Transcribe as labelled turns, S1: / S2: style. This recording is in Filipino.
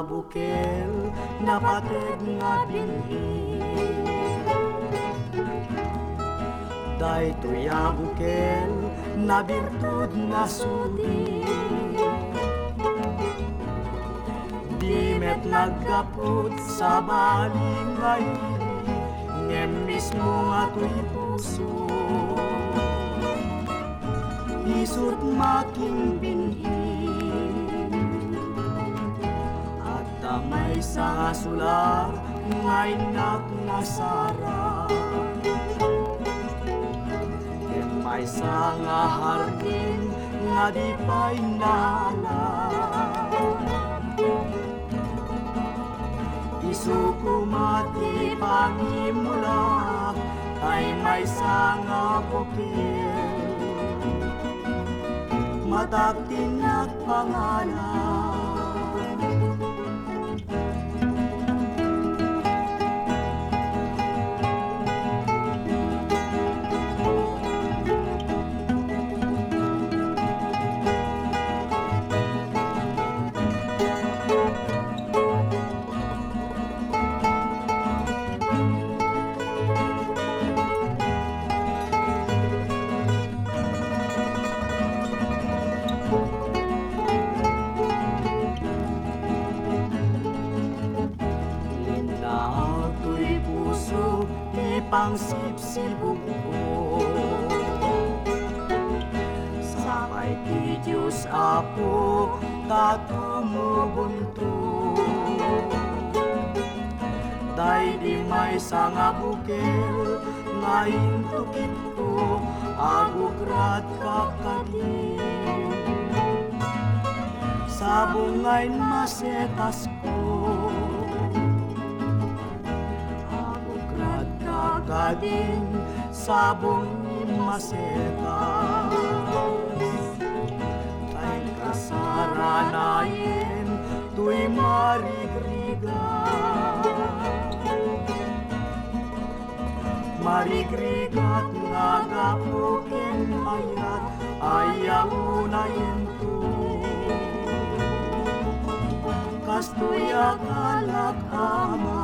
S1: bukel napateg nga binhi. Daytoy a bukel na birtud na sudi. Di met nagkaput sa balingay, ngem mismo nga to'y puso. Isut making binhi, at tamay sa sular, ngay nak nga sara. May sa nga hardin, nga di pa'y nala. Isuko mati pangimula, ay may sa nga bukil. Matagtin at pangalan. Pang sipsibog ko sabay ti Diyos Apo tatumubunto. Day di may sanga bukel ngayon tukit ko agugrat kakadim. Sa bungayn masetas ko kading sabong masetas. Ay kasaranayin tuy marigriga. Marigrigat nga gapukin mayat ayaw unayin to. Kastoy akalak ama